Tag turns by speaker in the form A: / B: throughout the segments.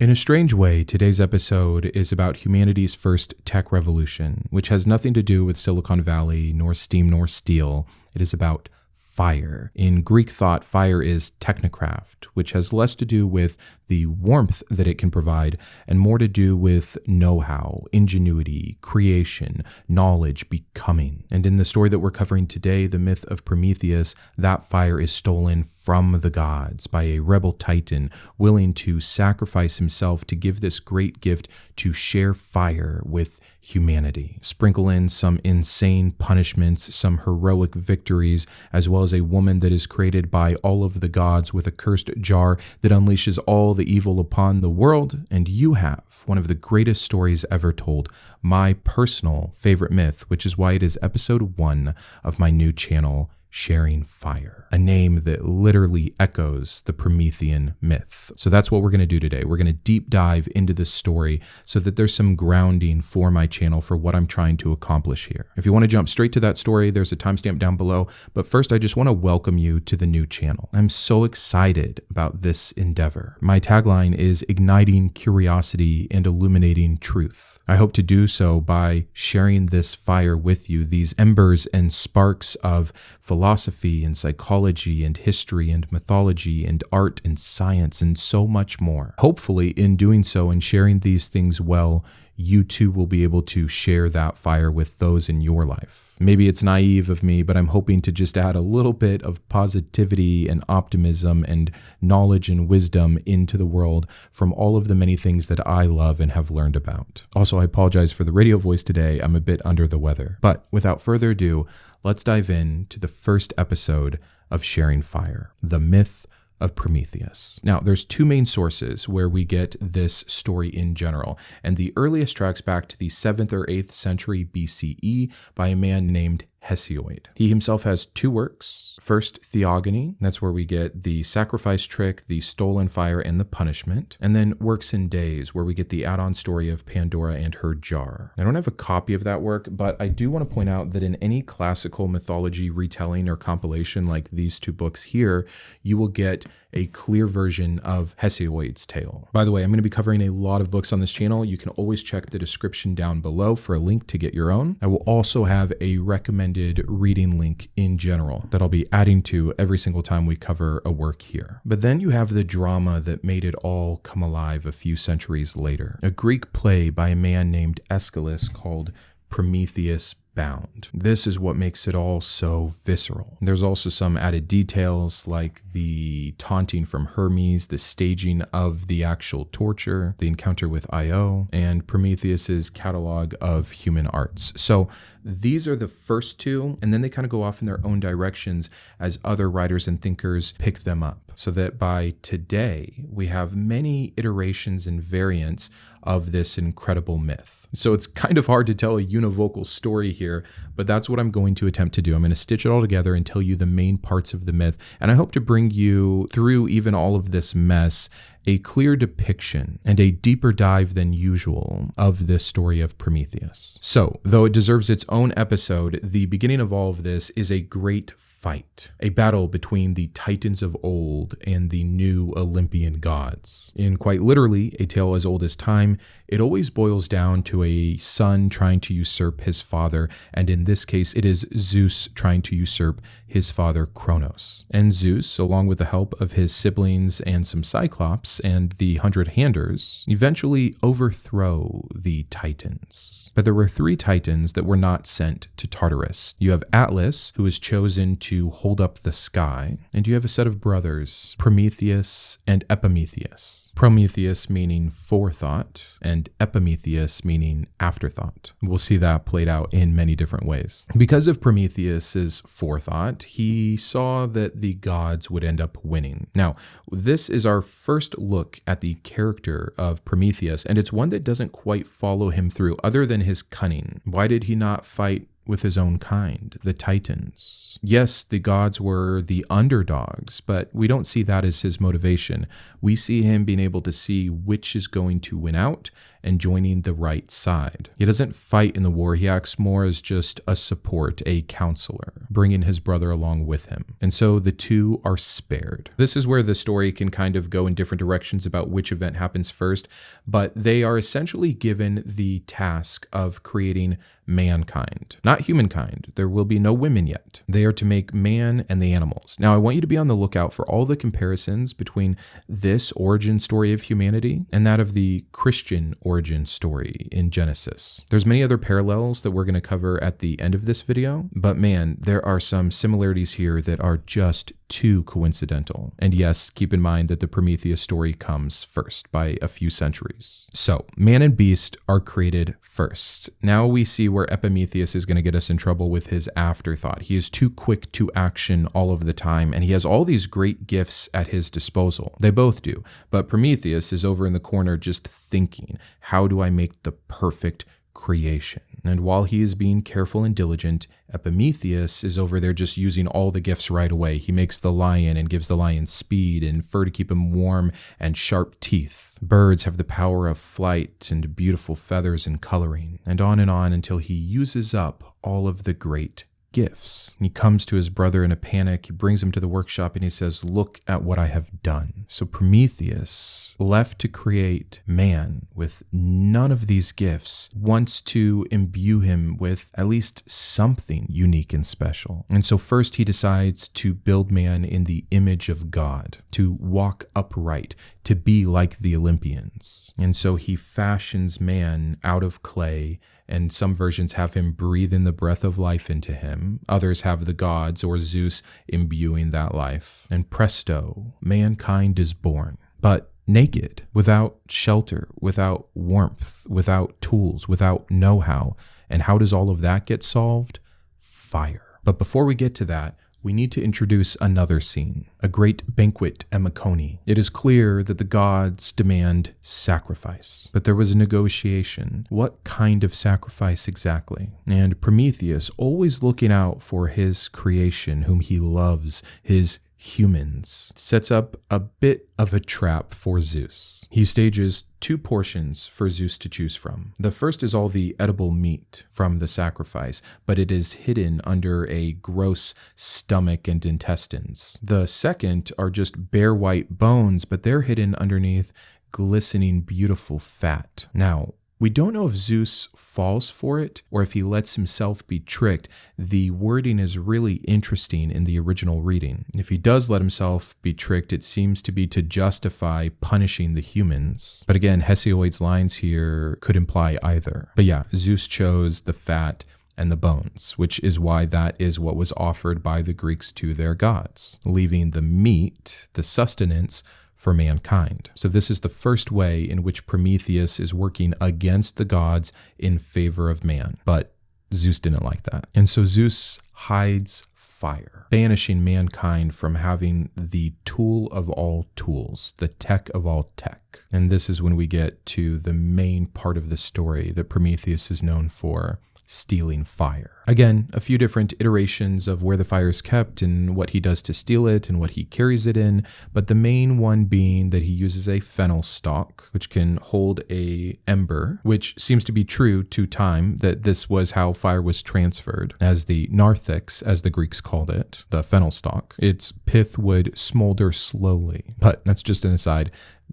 A: In a strange way, today's episode is about humanity's first tech revolution, which has nothing to do with Silicon Valley, nor steam, nor steel. It is about fire. In Greek thought, fire is technocraft, which has less to do with the warmth that it can provide and more to do with know-how, ingenuity, creation, knowledge, becoming. And in the story that we're covering today, the myth of Prometheus, that fire is stolen from the gods by a rebel titan willing to sacrifice himself to give this great gift to share fire with humanity. Sprinkle in some insane punishments, some heroic victories, as well as a woman that is created by all of the gods with a cursed jar that unleashes all the evil upon the world, and you have one of the greatest stories ever told, my personal favorite myth, which is why it is episode 1 of my new channel, Sharing Fire, a name that literally echoes the Promethean myth. So that's what we're going to do today. We're going to deep dive into this story so that there's some grounding for my channel for what I'm trying to accomplish here. If you want to jump straight to that story, there's a timestamp down below. But first, I just want to welcome you to the new channel. I'm so excited about this endeavor. My tagline is igniting curiosity and illuminating truth. I hope to do so by sharing this fire with you, these embers and sparks of philosophy and psychology and history and mythology and art and science and so much more. Hopefully, in doing so and sharing these things well, you too will be able to share that fire with those in your life. Maybe it's naive of me, but I'm hoping to just add a little bit of positivity and optimism and knowledge and wisdom into the world from all of the many things that I love and have learned about. Also, I apologize for the radio voice today. I'm a bit under the weather. But without further ado, let's dive into the first episode of Sharing Fire, the Myth of Prometheus. Now, there's two main sources where we get this story in general, and the earliest tracks back to the 7th or 8th century BCE by a man named Hesiod. He himself has two works. First, Theogony, that's where we get the sacrifice trick, the stolen fire, and the punishment. And then Works in Days, where we get the add-on story of Pandora and her jar. I don't have a copy of that work, but I do want to point out that in any classical mythology retelling or compilation like these two books here, you will get a clear version of Hesiod's tale. By the way, I'm going to be covering a lot of books on this channel. You can always check the description down below for a link to get your own. I will also have a recommended reading link in general that I'll be adding to every single time we cover a work here. But then you have the drama that made it all come alive a few centuries later. A Greek play by a man named Aeschylus called Prometheus Bound. This is what makes it all so visceral. There's also some added details like the taunting from Hermes, the staging of the actual torture, the encounter with Io, and Prometheus's catalog of human arts. So these are the first two, and then they kind of go off in their own directions as other writers and thinkers pick them up. So that by today, we have many iterations and variants of this incredible myth. So it's kind of hard to tell a univocal story here, but that's what I'm going to attempt to do. I'm going to stitch it all together and tell you the main parts of the myth, and I hope to bring you through even all of this mess a clear depiction and a deeper dive than usual of this story of Prometheus. So, though it deserves its own episode, the beginning of all of this is a great fight, a battle between the titans of old and the new Olympian gods. In quite literally a tale as old as time, it always boils down to a son trying to usurp his father, and in this case it is Zeus trying to usurp his father Kronos. And Zeus, along with the help of his siblings and some Cyclops and the 100 Handers, eventually overthrow the Titans. But there were 3 Titans that were not sent to Tartarus. You have Atlas, who is chosen to hold up the sky, and you have a set of brothers, Prometheus and Epimetheus. Prometheus meaning forethought, and Epimetheus meaning afterthought. We'll see that played out in many different ways. Because of Prometheus's forethought, he saw that the gods would end up winning. Now, this is our first look at the character of Prometheus, and it's one that doesn't quite follow him through other than his cunning. Why did he not fight with his own kind, the Titans. Yes, the gods were the underdogs, but we don't see that as his motivation. We see him being able to see which is going to win out and joining the right side. He doesn't fight in the war. He acts more as just a support, a counselor, bringing his brother along with him. And so the two are spared. This is where the story can kind of go in different directions about which event happens first, but they are essentially given the task of creating mankind, not humankind. There will be no women yet. They are to make man and the animals. Now, I want you to be on the lookout for all the comparisons between this origin story of humanity and that of the Christian origin story in Genesis. There's many other parallels that we're going to cover at the end of this video, but man, there are some similarities here that are just too coincidental. And yes, keep in mind that the Prometheus story comes first by a few centuries. So, man and beast are created first. Now we see where Epimetheus is going to get us in trouble with his afterthought. He is too quick to action all of the time, and he has all these great gifts at his disposal. They both do, but Prometheus is over in the corner just thinking, how do I make the perfect creation? And while he is being careful and diligent, Epimetheus is over there just using all the gifts right away. He makes the lion and gives the lion speed and fur to keep him warm and sharp teeth. Birds have the power of flight and beautiful feathers and coloring, and on until he uses up all of the great gifts. He comes to his brother in a panic. He brings him to the workshop and he says, look at what I have done. So Prometheus, left to create man with none of these gifts, wants to imbue him with at least something unique and special. And so first he decides to build man in the image of God, to walk upright, to be like the Olympians. And so he fashions man out of clay, and some versions have him breathe in the breath of life into him. Others have the gods or Zeus imbuing that life. And presto, mankind is born. But naked, without shelter, without warmth, without tools, without know-how. And how does all of that get solved? Fire. But before we get to that, we need to introduce another scene, a great banquet at Mercone. It is clear that the gods demand sacrifice, but there was a negotiation. What kind of sacrifice exactly? And Prometheus, always looking out for his creation, whom he loves, his humans, sets up a bit of a trap for Zeus. He stages two portions for Zeus to choose from. The first is all the edible meat from the sacrifice, but it is hidden under a gross stomach and intestines. The second are just bare white bones, but they're hidden underneath glistening beautiful fat. Now, we don't know if Zeus falls for it or if he lets himself be tricked. The wording is really interesting in the original reading. If he does let himself be tricked, it seems to be to justify punishing the humans. But again, Hesiod's lines here could imply either. But yeah, Zeus chose the fat and the bones, which is why that is what was offered by the Greeks to their gods, leaving the meat, the sustenance, for mankind. So this is the first way in which Prometheus is working against the gods in favor of man. But Zeus didn't like that. And so Zeus hides fire, banishing mankind from having the tool of all tools, the tech of all tech. And this is when we get to the main part of the story that Prometheus is known for, stealing fire. Again, a few different iterations of where the fire is kept and what he does to steal it and what he carries it in, but the main one being that he uses a fennel stalk, which can hold a ember, which seems to be true to time, that this was how fire was transferred, as the narthex, as the Greeks called it, the fennel stalk. Its pith would smolder slowly, but that's just an aside.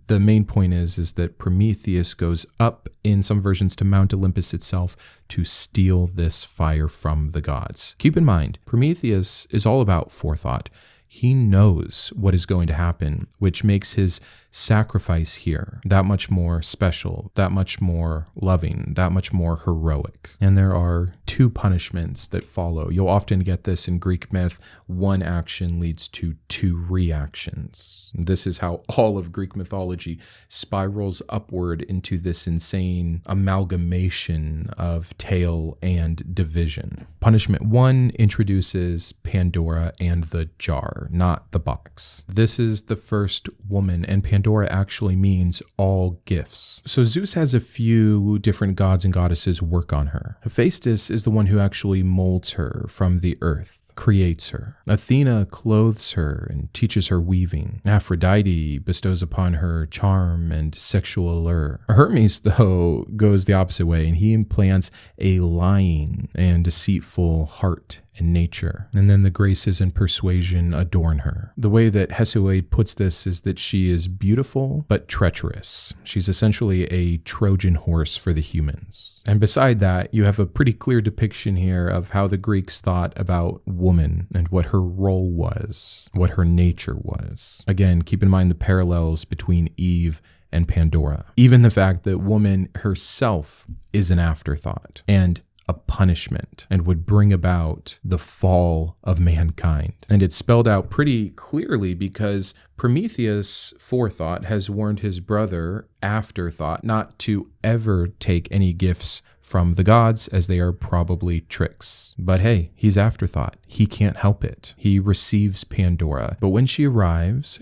A: The main point is that Prometheus goes up in some versions to Mount Olympus itself to steal this fire from the gods. Keep in mind, Prometheus is all about forethought. He knows what is going to happen, which makes his sacrifice here that much more special, that much more loving, that much more heroic. And there are two punishments that follow. You'll often get this in Greek myth. One action leads to two reactions. This is how all of Greek mythology spirals upward into this insane amalgamation of tale and division. Punishment one introduces Pandora and the jar, not the box. This is the first woman, and Pandora actually means all gifts. So Zeus has a few different gods and goddesses work on her. Hephaestus is the one who actually molds her from the earth, creates her. Athena clothes her and teaches her weaving. Aphrodite bestows upon her charm and sexual allure. Hermes, though, goes the opposite way, and he implants a lying and deceitful heart and nature. And then the graces and persuasion adorn her. The way that Hesiod puts this is that she is beautiful but treacherous. She's essentially a Trojan horse for the humans. And beside that, you have a pretty clear depiction here of how the Greeks thought about woman and what her role was, what her nature was. Again, keep in mind the parallels between Eve and Pandora. Even the fact that woman herself is an afterthought and a punishment and would bring about the fall of mankind. And it's spelled out pretty clearly because Prometheus, forethought, has warned his brother, afterthought, not to ever take any gifts from the gods, as they are probably tricks. But hey, he's afterthought. He can't help it. He receives Pandora. But when she arrives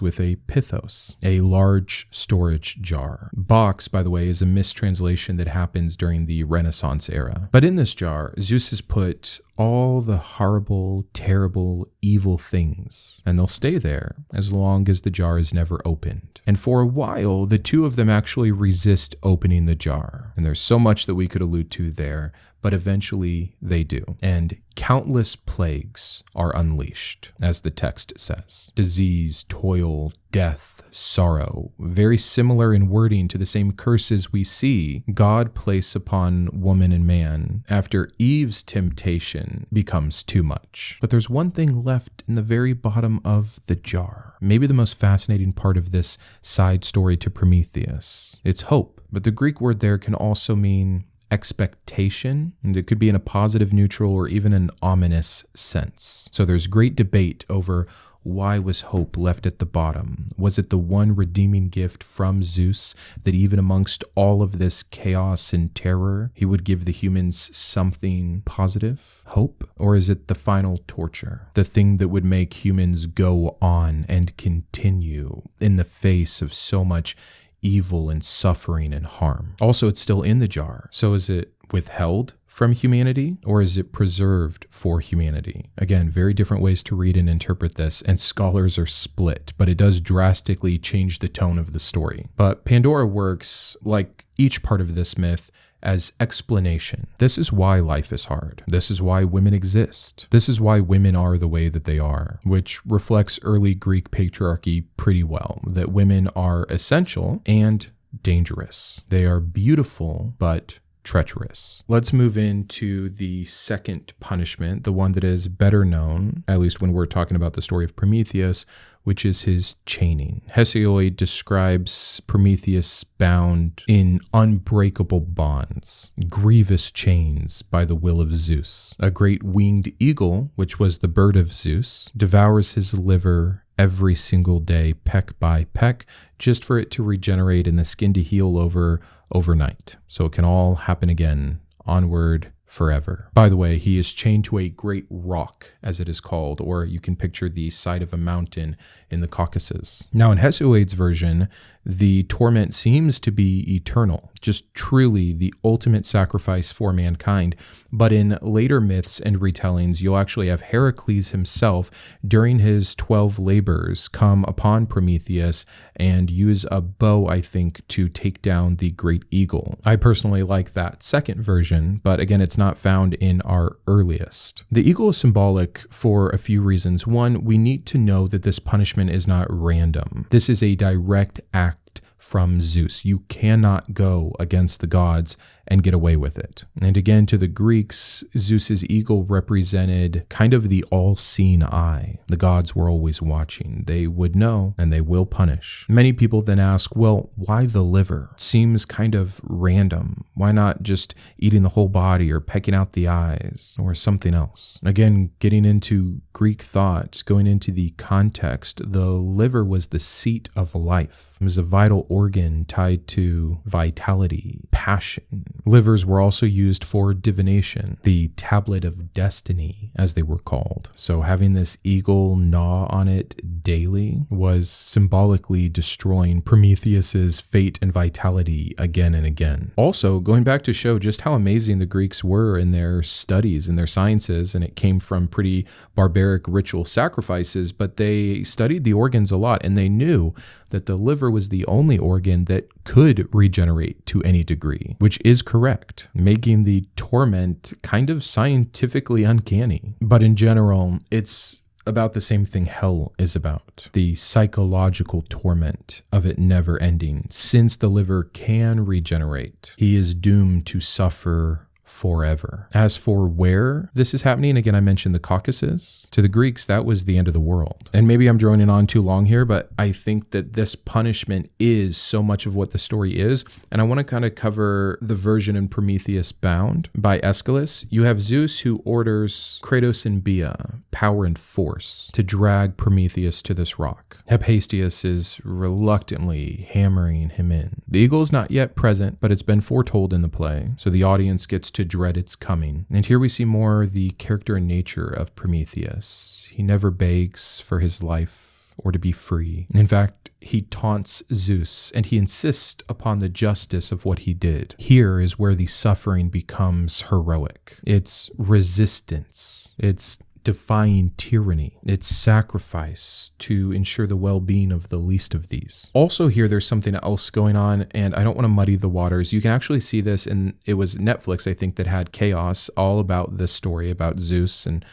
A: with a pithos, a large storage jar. Box, by the way, is a mistranslation that happens during the Renaissance era. But in this jar, Zeus has put all the horrible, terrible, evil things, and they'll stay there as long as the jar is never opened. And for a while, the two of them actually resist opening the jar. And there's so much that we could allude to there, but eventually they do. And countless plagues are unleashed, as the text says. Disease, toil, death, sorrow, very similar in wording to the same curses we see God place upon woman and man after Eve's temptation becomes too much. But there's one thing left in the very bottom of the jar. Maybe the most fascinating part of this side story to Prometheus. It's hope, but the Greek word there can also mean expectation, and it could be in a positive, neutral, or even an ominous sense. So there's great debate over why was hope left at the bottom. Was it the one redeeming gift from Zeus that even amongst all of this chaos and terror, he would give the humans something positive, hope? Or is it the final torture, the thing that would make humans go on and continue in the face of so much evil and suffering and harm? Also, it's still in the jar. So is it withheld from humanity, or is it preserved for humanity? Again, very different ways to read and interpret this, and scholars are split, but it does drastically change the tone of the story. But Pandora works, like each part of this myth, as explanation. This is why life is hard. This is why women exist. This is why women are the way that they are, which reflects early Greek patriarchy pretty well, that women are essential and dangerous. They are beautiful, but treacherous. Let's move into the second punishment, the one that is better known, at least when we're talking about the story of Prometheus, which is his chaining. Hesiod describes Prometheus bound in unbreakable bonds, grievous chains by the will of Zeus. A great winged eagle, which was the bird of Zeus, devours his liver every single day, peck by peck, just for it to regenerate and the skin to heal over overnight. So it can all happen again, onward, forever. By the way, he is chained to a great rock, as it is called, or you can picture the side of a mountain in the Caucasus. Now, in Hesiod's version, the torment seems to be eternal, just truly the ultimate sacrifice for mankind. But in later myths and retellings, you'll actually have Heracles himself, during his 12 labors, come upon Prometheus and use a bow, I think, to take down the great eagle. I personally like that second version, but again, it's not found in our earliest. The eagle is symbolic for a few reasons. One, we need to know that this punishment is not random. This is a direct act from Zeus. You cannot go against the gods and get away with it. And again, to the Greeks, Zeus's eagle represented kind of the all-seeing eye. The gods were always watching. They would know and they will punish. Many people then ask, well, why the liver? Seems kind of random. Why not just eating the whole body or pecking out the eyes or something else? Again, getting into Greek thought, going into the context, the liver was the seat of life. It was a vital organ tied to vitality, passion. Livers were also used for divination, the tablet of destiny, as they were called. So having this eagle gnaw on it daily was symbolically destroying Prometheus's fate and vitality again and again. Also, going back to show just how amazing the Greeks were in their studies and their sciences, and it came from pretty barbaric ritual sacrifices, but they studied the organs a lot, and they knew that the liver was the only organ that could regenerate to any degree, which is correct, making the torment kind of scientifically uncanny. But in general, it's about the same thing hell is about, the psychological torment of it never ending. Since the liver can regenerate, he is doomed to suffer forever. As for where this is happening, again, I mentioned the Caucasus. To the Greeks, that was the end of the world. And maybe I'm droning on too long here, but I think that this punishment is so much of what the story is. And I want to kind of cover the version in Prometheus Bound by Aeschylus. You have Zeus who orders Kratos and Bia, power and force, to drag Prometheus to this rock. Hephaestus is reluctantly hammering him in. The eagle is not yet present, but it's been foretold in the play, so the audience gets to dread its coming. And here we see more the character and nature of Prometheus. He never begs for his life or to be free. In fact, he taunts Zeus and he insists upon the justice of what he did. Here is where the suffering becomes heroic. It's resistance. It's defying tyranny. It's sacrifice to ensure the well-being of the least of these. Also here, there's something else going on, and I don't want to muddy the waters. You can actually see this, and it was Netflix, I think, that had Chaos, all about this story about Zeus and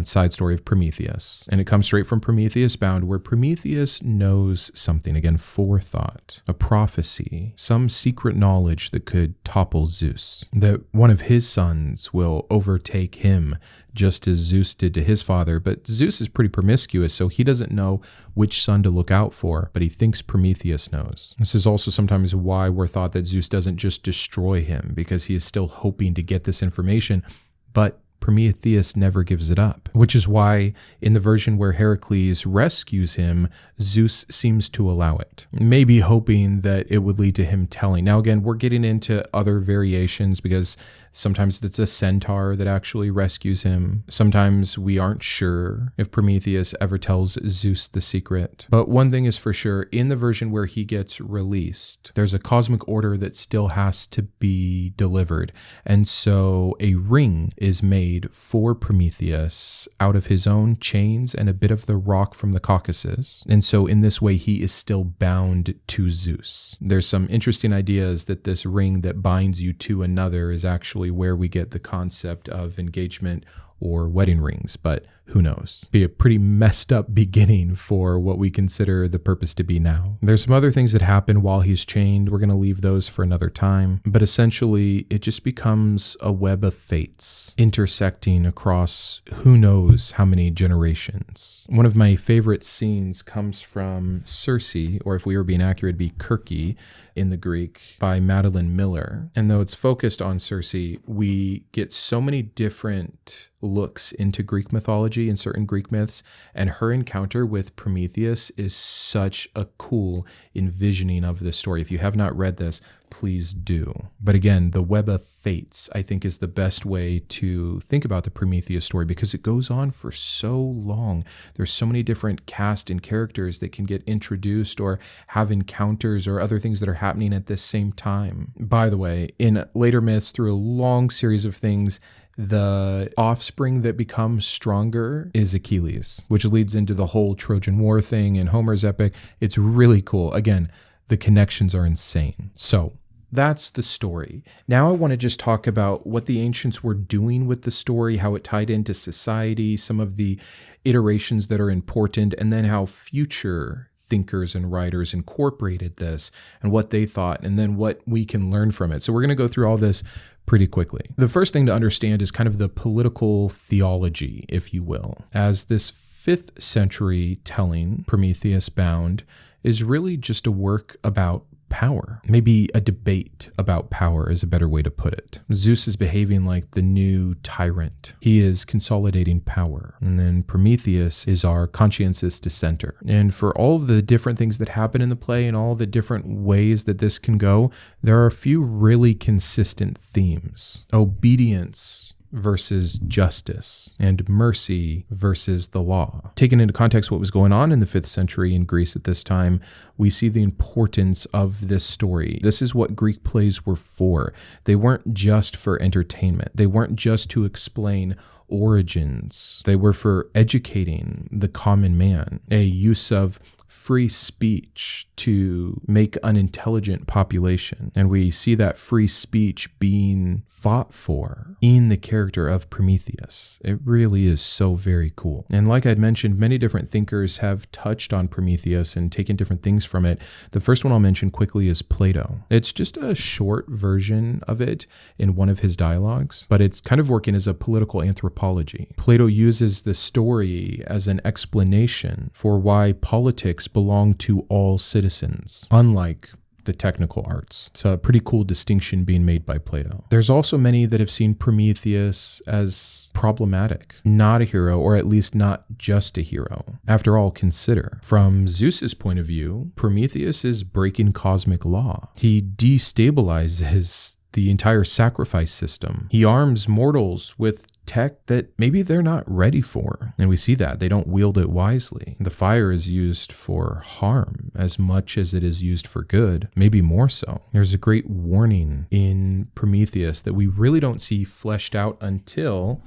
A: side story of Prometheus. And it comes straight from Prometheus Bound, where Prometheus knows something, again, forethought, a prophecy, some secret knowledge that could topple Zeus, that one of his sons will overtake him, just as Zeus did to his father. But Zeus is pretty promiscuous, so he doesn't know which son to look out for, but he thinks Prometheus knows. This is also sometimes why we're thought that Zeus doesn't just destroy him, because he is still hoping to get this information, but Prometheus never gives it up, which is why in the version where Heracles rescues him, Zeus seems to allow it, maybe hoping that it would lead to him telling. Now, again, we're getting into other variations because sometimes it's a centaur that actually rescues him. Sometimes we aren't sure if Prometheus ever tells Zeus the secret. But one thing is for sure, in the version where he gets released, there's a cosmic order that still has to be delivered. And so a ring is made for Prometheus out of his own chains and a bit of the rock from the Caucasus. And so in this way, he is still bound to Zeus. There's some interesting ideas that this ring that binds you to another is actually where we get the concept of engagement or wedding rings, but who knows? Be a pretty messed up beginning for what we consider the purpose to be now. There's some other things that happen while he's chained. We're going to leave those for another time, but essentially it just becomes a web of fates intersecting across who knows how many generations. One of my favorite scenes comes from Circe, or if we were being accurate, it'd be Kirke in the Greek, by Madeline Miller. And though it's focused on Circe, we get so many different looks into Greek mythology and certain Greek myths, and her encounter with Prometheus is such a cool envisioning of this story. If you have not read this, please do. But again, the web of fates, I think, is the best way to think about the Prometheus story, because it goes on for so long. There's so many different cast and characters that can get introduced or have encounters or other things that are happening at this same time. By the way, in later myths, through a long series of things, the offspring that becomes stronger is Achilles, which leads into the whole Trojan War thing in Homer's epic. It's really cool. Again, the connections are insane. So that's the story. Now I want to just talk about what the ancients were doing with the story, how it tied into society, some of the iterations that are important, and then how future thinkers and writers incorporated this and what they thought, and then what we can learn from it. So we're going to go through all this pretty quickly. The first thing to understand is kind of the political theology, if you will, as this 5th century telling, Prometheus Bound, is really just a work about power. Maybe a debate about power is a better way to put it. Zeus is behaving like the new tyrant. He is consolidating power. And then Prometheus is our conscientious dissenter. And for all of the different things that happen in the play and all the different ways that this can go, there are a few really consistent themes. Obedience versus justice, and mercy versus the law. Taken into context what was going on in the 5th century in Greece at this time, we see the importance of this story. This is what Greek plays were for. They weren't just for entertainment. They weren't just to explain origins. They were for educating the common man, a use of free speech to make an intelligent population. And we see that free speech being fought for in the character of Prometheus. It really is so very cool. And like I'd mentioned, many different thinkers have touched on Prometheus and taken different things from it. The first one I'll mention quickly is Plato. It's just a short version of it in one of his dialogues, but it's kind of working as a political anthropology. Plato uses the story as an explanation for why politics belong to all citizens, unlike the technical arts. It's a pretty cool distinction being made by Plato. There's also many that have seen Prometheus as problematic, not a hero, or at least not just a hero. After all, consider, from Zeus's point of view, Prometheus is breaking cosmic law. He destabilizes the entire sacrifice system. He arms mortals with tech that maybe they're not ready for. And we see that. They don't wield it wisely. The fire is used for harm as much as it is used for good, maybe more so. There's a great warning in Prometheus that we really don't see fleshed out until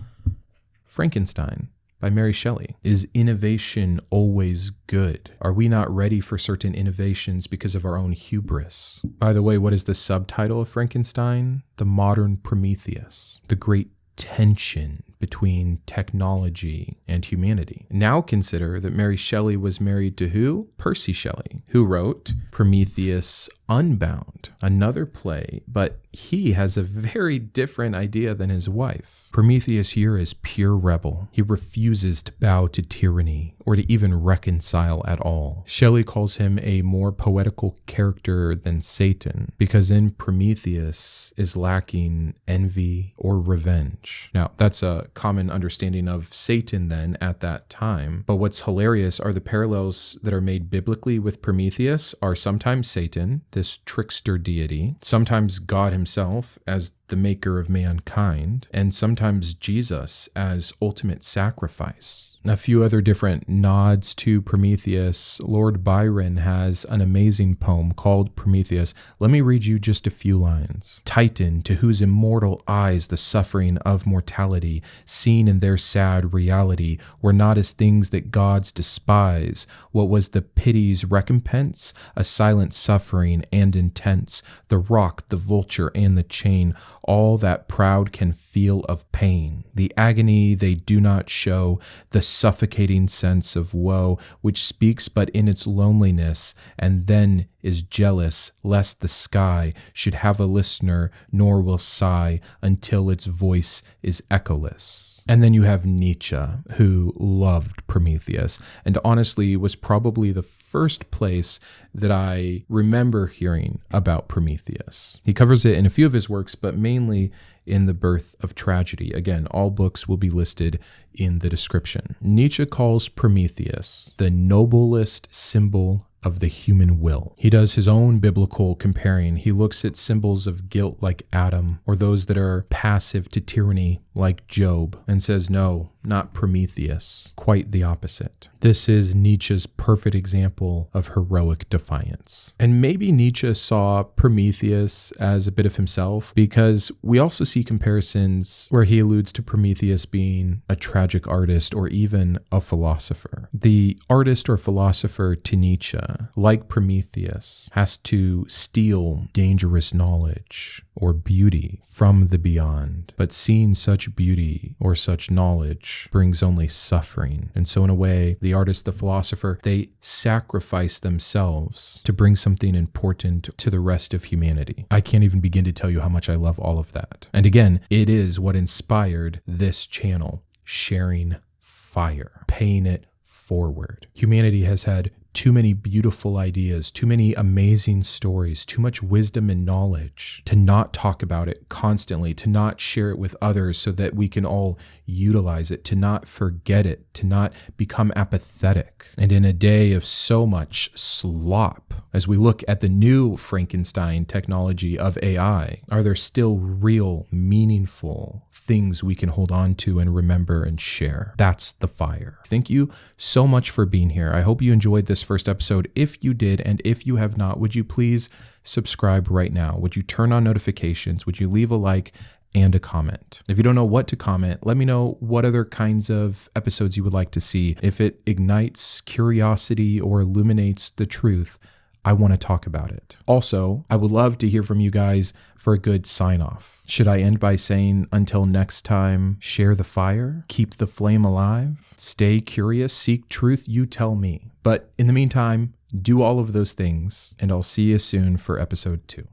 A: Frankenstein by Mary Shelley. Is innovation always good? Are we not ready for certain innovations because of our own hubris? By the way, what is the subtitle of Frankenstein? The Modern Prometheus. The great tension between technology and humanity. Now consider that Mary Shelley was married to who? Percy Shelley, who wrote Prometheus Unbound, another play, but he has a very different idea than his wife. Prometheus here is pure rebel. He refuses to bow to tyranny or to even reconcile at all. Shelley calls him a more poetical character than Satan because in Prometheus is lacking envy or revenge. Now, that's a common understanding of Satan then at that time. But what's hilarious are the parallels that are made biblically with Prometheus are sometimes Satan, this trickster deity, sometimes God himself as the maker of mankind, and sometimes Jesus as ultimate sacrifice. A few other different nods to Prometheus. Lord Byron has an amazing poem called Prometheus. Let me read you just a few lines. Titan, to whose immortal eyes the suffering of mortality, seen in their sad reality, were not as things that gods despise. What was the pity's recompense? A silent suffering and intense. The rock, the vulture, and the chain, all that proud can feel of pain. The agony they do not show, the suffocating sense of woe, which speaks but in its loneliness, and then is jealous lest the sky should have a listener, nor will sigh until its voice is echoless. And then you have Nietzsche, who loved Prometheus, and honestly was probably the first place that I remember hearing about Prometheus. He covers it in a few of his works, but mainly in The Birth of Tragedy. Again, all books will be listed in the description. Nietzsche calls Prometheus the noblest symbol of the human will. He does his own biblical comparing. He looks at symbols of guilt like Adam, or those that are passive to tyranny like Job, and says, no, not Prometheus. Quite the opposite. This is Nietzsche's perfect example of heroic defiance. And maybe Nietzsche saw Prometheus as a bit of himself, because we also see comparisons where he alludes to Prometheus being a tragic artist or even a philosopher. The artist or philosopher to Nietzsche, like Prometheus, has to steal dangerous knowledge or beauty from the beyond. But seeing such beauty or such knowledge brings only suffering. And so in a way, the artist, the philosopher, they sacrifice themselves to bring something important to the rest of humanity. I can't even begin to tell you how much I love all of that. And again, it is what inspired this channel, sharing fire, paying it forward. Humanity has had too many beautiful ideas, too many amazing stories, too much wisdom and knowledge to not talk about it constantly, to not share it with others so that we can all utilize it, to not forget it, to not become apathetic. And in a day of so much slop, as we look at the new Frankenstein technology of AI, are there still real, meaningful things we can hold on to and remember and share? That's the fire. Thank you so much for being here. I hope you enjoyed this first episode. If you did, and if you have not, would you please subscribe right now? Would you turn on notifications? Would you leave a like and a comment? If you don't know what to comment, let me know what other kinds of episodes you would like to see. If it ignites curiosity or illuminates the truth, I want to talk about it. Also, I would love to hear from you guys for a good sign off. Should I end by saying, until next time, share the fire, keep the flame alive, stay curious, seek truth, you tell me. But in the meantime, do all of those things, and I'll see you soon for episode 2.